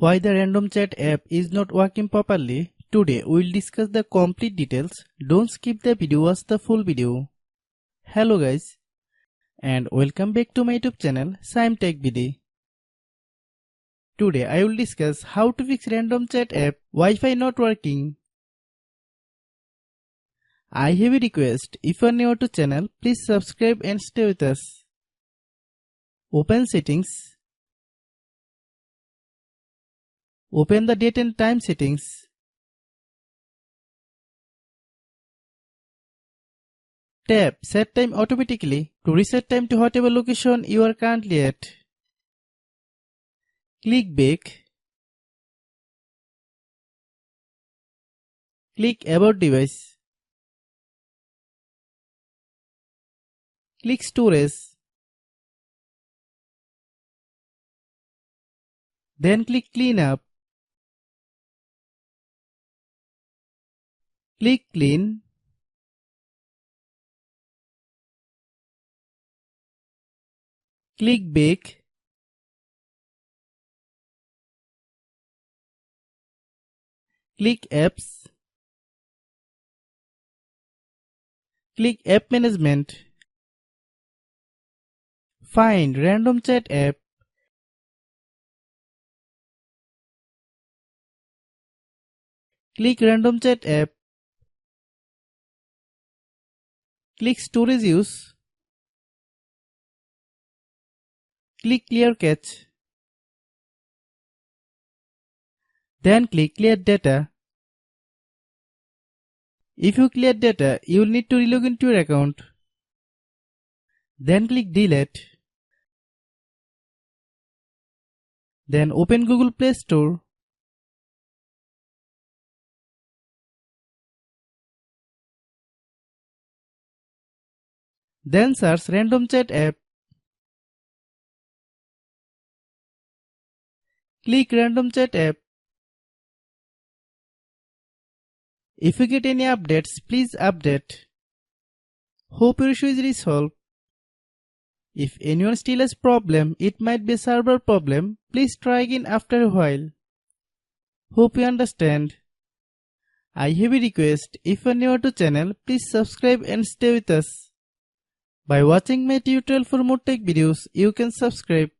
Why the random chat app is not working properly? Today we'll discuss the complete details. Don't skip the video, watch the full video. Hello guys and welcome back to my YouTube channel Shaem Tech Video. Today I will discuss how to fix random chat app Wi-Fi not working. I have a request, if you are new to channel, please subscribe and stay with us. Open settings. Open the date and time settings. Tap set time automatically to reset time to whatever location you are currently at. Click back. Click about device. Click storage. Then click clean up. Click clean. Click back. Click apps. Click app management. Find random chat app. Click random chat app. Click storage use. Click clear cache. Then click clear data. If you clear data, you will need to relog into your account. Then click delete. Then open Google Play Store. Then search random chat app. Click random chat app. If you get any updates, please update. Hope your issue is resolved. If anyone still has problem, it might be a server problem. Please try again after a while. Hope you understand. I have a request, if you are new to channel, please subscribe and stay with us. By watching my tutorial for more tech videos, you can subscribe.